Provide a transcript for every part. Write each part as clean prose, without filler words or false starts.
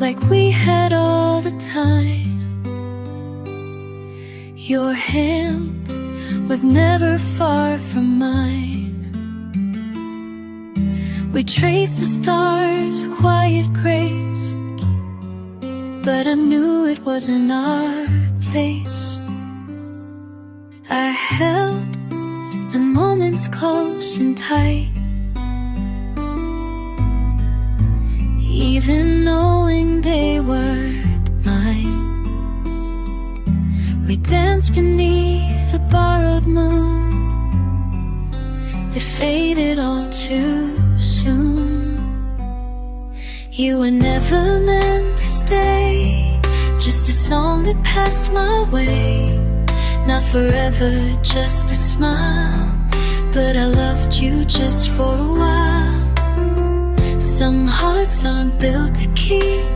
like we had all the time. Your hand was never far from mine. We traced the stars with quiet grace, but I knew it wasn't our place. I held the moments close and tight, even knowing they weren't mine. We danced beneath the borrowed moon. It faded all too soon. You were never meant to stay, just a song that passed my way. Not forever, just a smile, but I loved you just for a while. Some hearts aren't built to keep,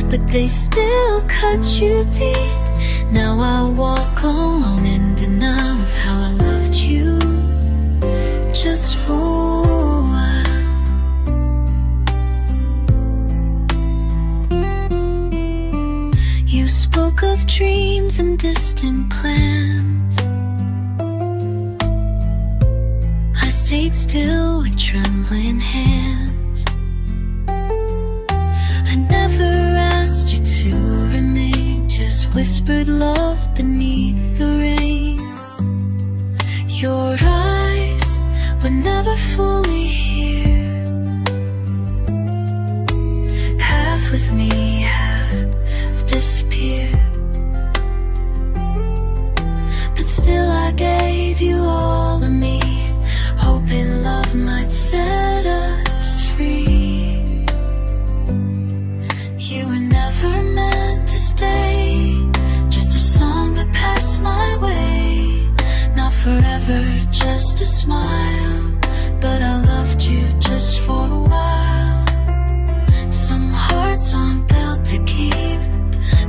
but they still cut you deep. Now I walk alone in denial of how I loved you just for a while. You spoke of dreams and distant plans. I stayed still with trembling hands. I never asked you to remain, just whispered love beneath the rain. Your eyes were never fully here, half with me, half disappeared. But still I gave you all of me, hoping love might set us free. You were never meant to stay, just a song that passed my way. Not forever, just a smile, but I loved you just for a while. Some hearts aren't built to keep,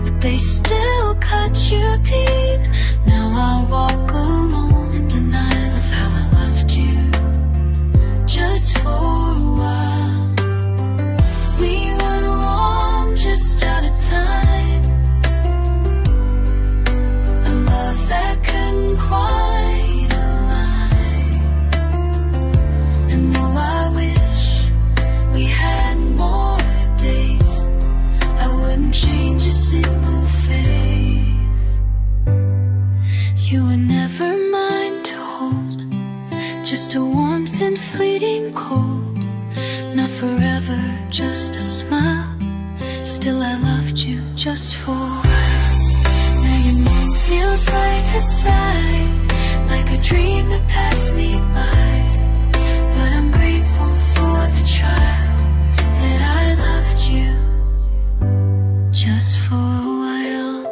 but they still cut you deep. Now I walk alone in denial of how I loved you just for a while. We went wrong, just out of time. A love that couldn't quite align. And though I wish we had more days, I wouldn't change a single phase. You were never mine to hold, just a warmth and fleeting cold. Not forever, just a smile, still I loved you just for a while. Now your name feels like a sigh, like a dream that passed me by. But I'm grateful for the trial, that I loved you just for a while.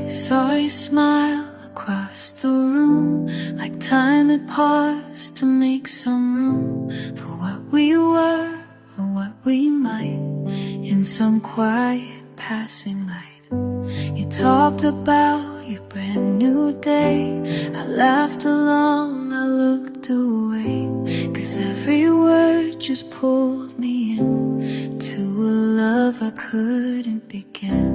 Saw you smile across the room, like time had paused to make some room for what we were or what we might, in some quiet passing light. You talked about your brand new day. I laughed along, I looked away, 'cause every word just pulled me in to a love I couldn't begin.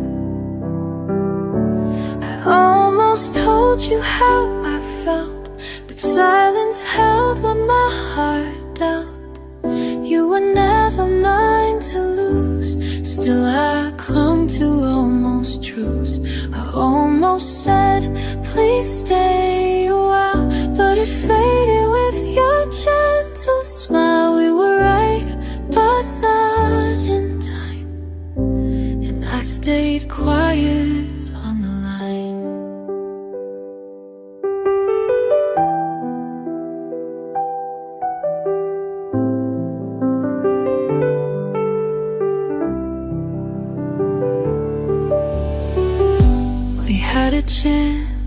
Almost told you how I felt, but silence held what my heart dealt. You were never mine to lose, still I clung to almost truths. I almost said, please stay a while, but it faded with your gentle smile. We were right, but not in time, and I stayed quiet.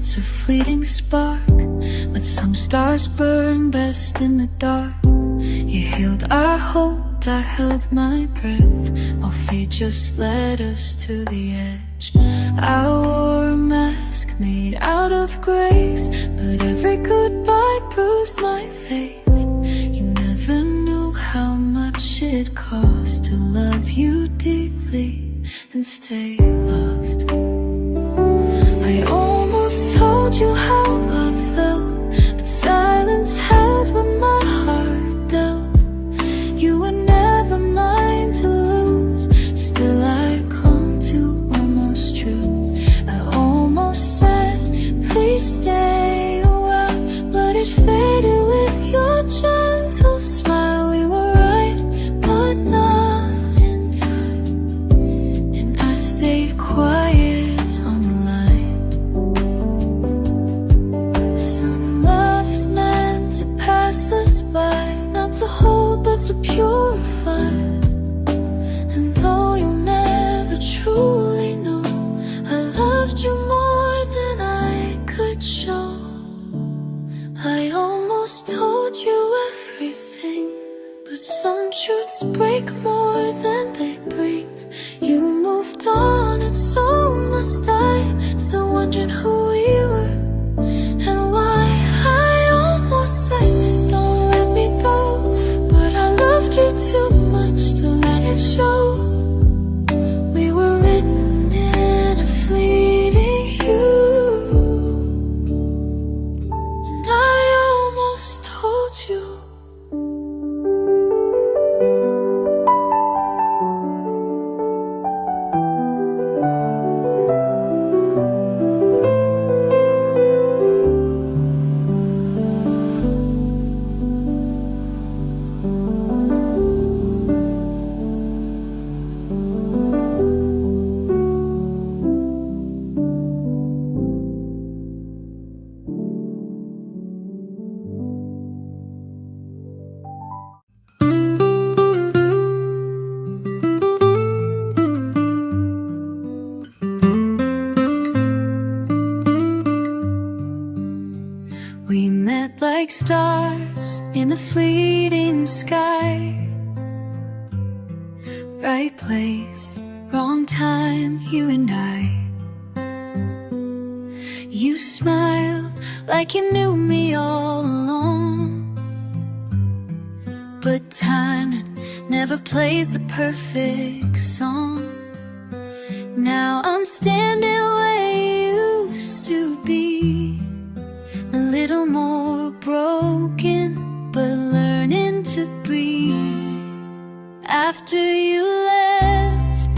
It's a fleeting spark, but some stars burn best in the dark. You healed our hope, I held my breath, while fate just led us to the edge. I wore a mask made out of grace, but every goodbye bruised my faith. You never knew how much it cost to love you deeply and stay lost. I almost told you how I felt, but silence held what my heart dealt. You were never mine to lose, still I clung to almost true. I almost said, please stay a while, but it faded with your gentle smile. We were right, but not in time, and I stayed quiet on the line. Some love is meant to pass us by, not to hold but to purify. And though you'll never truly know, I loved you more than I could show. I almost told you everything, but some truths break more than they bring. You moved on and so must I, still wondering who we were and why. I almost said, don't let me go, but I loved you too much to let it show. We were written in a fleeting hue, and I almost told you. We met like stars in a fleeting sky. Right place, wrong time, you and I. You smiled like you knew me all along, but time never plays the perfect song. Now I'm standing where you used to be, a little more broken, but learning to breathe. After you left,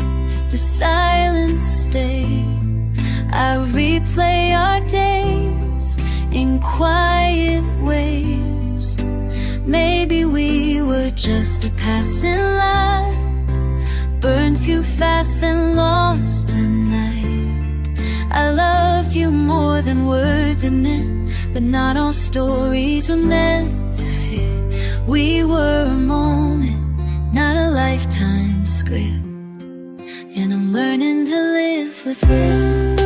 the silence stayed. I replay our days in quiet waves. Maybe we were just a passing light, burned too fast then lost tonight. I loved you more than words admit, but not all stories were meant to fit. We were a moment, not a lifetime script, and I'm learning to live with it.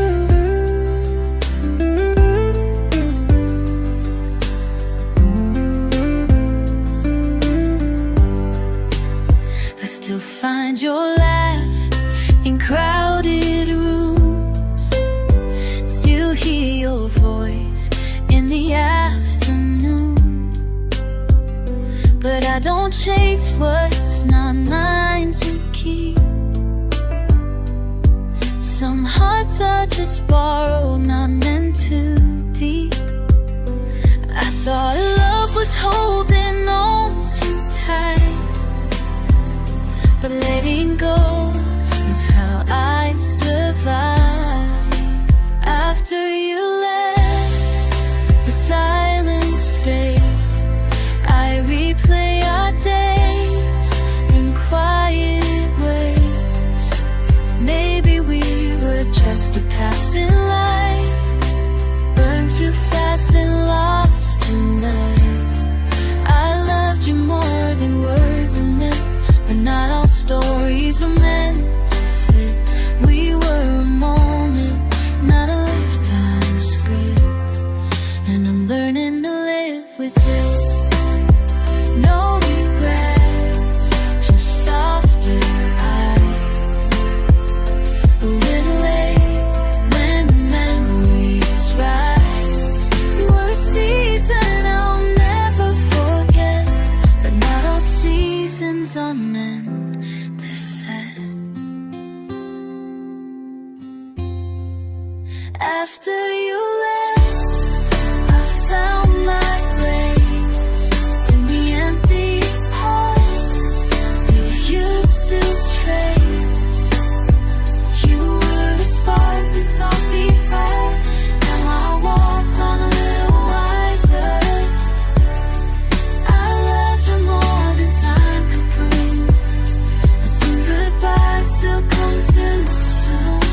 I still find your laugh in crowded rooms, still hear your voice in the afternoon. But I don't chase what's not mine to keep. Some hearts are just borrowed, not meant too deep. I thought love was holding on too tight, but letting go is how I survive. After you left, the silence stayed. I replay our days in quiet ways. Maybe we were just a passing light, with you. No regrets, just softer eyes. A little late when the memories rise. You were a season I'll never forget, but not all seasons are meant to set. After you left, I found my place in the empty parts we used to trace. You were the spark that taught me fire. Now I walk on a little wiser. I loved you more than time could prove, but some goodbyes still come too soon.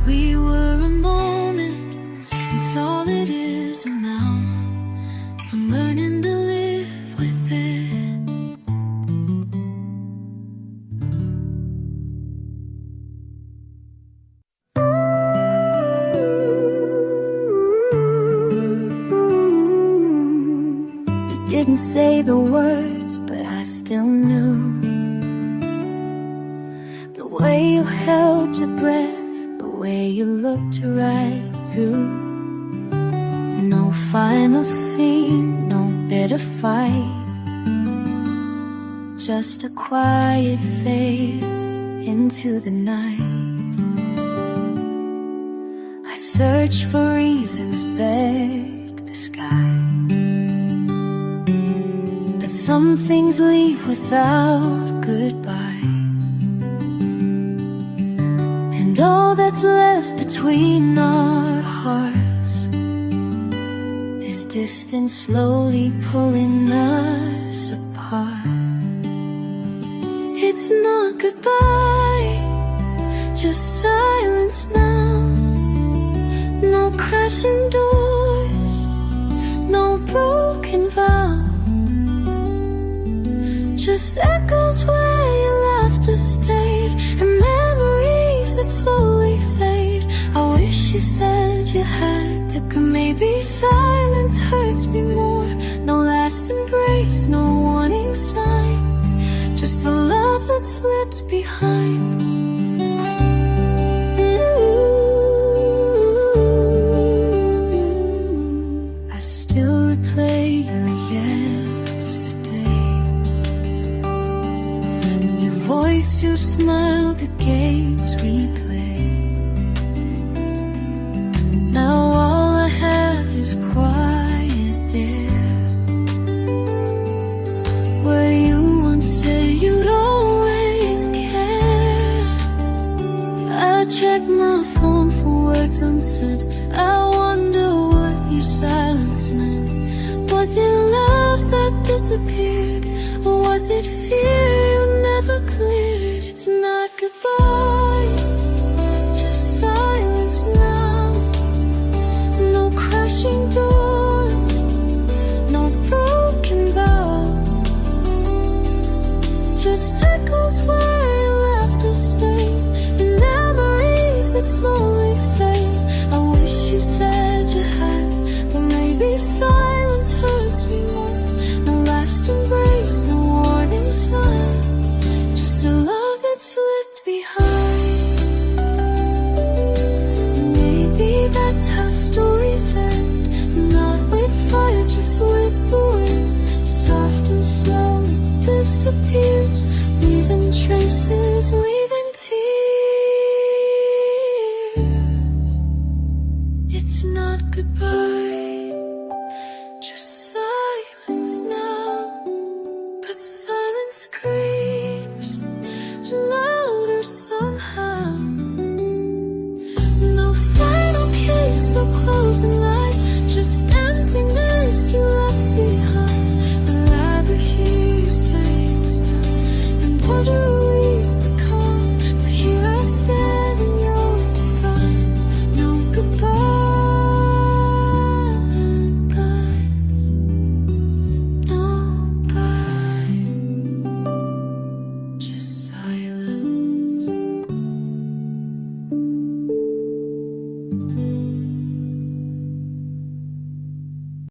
We were a moment, it's all it is, and now I'm learning to live with it. You didn't say the words, but I still knew. The way you held your breath, the way you looked right through. No final scene, no bitter fight, just a quiet fade into the night. I search for reasons, beg the sky, but some things leave without goodbye. And all that's left between our hearts is distance slowly pulling us apart. It's not goodbye, just silence now. No crashing doors, no broken vow, just echoes where your laughter stayed and memories that slowly fade. I wish you said you had to go, maybe silence hurts me more. No last embrace, no warning sign, just a love that slipped behind. I still replay your yesterday, your voice, your smile, the games we played. Now all I have is quiet there, where you once said you'd always care. I check my phone for words unsaid. I wonder what your silence meant. Was it love that disappeared, or was it fear you never cleared? It's not goodbye, just silence now. No crashing doors, no broken vow, just echoes where your laughter stayed and memories that slowly fade. I wish you said you had, but maybe silence hurts me more. No last embrace, no warning sign, just a love that slipped behind. Maybe that's how stories end, not with fire, just with the wind. Soft and slowly disappears, leaving traces, leaving tears. It's not goodbye, just silence now, but silence screams louder somehow. No final kiss, no closing line, just emptiness you left behind. I'd rather hear you say it's done than wonder we've become. But here I stand in your defiance. No goodbye, guys. No bye, just silence.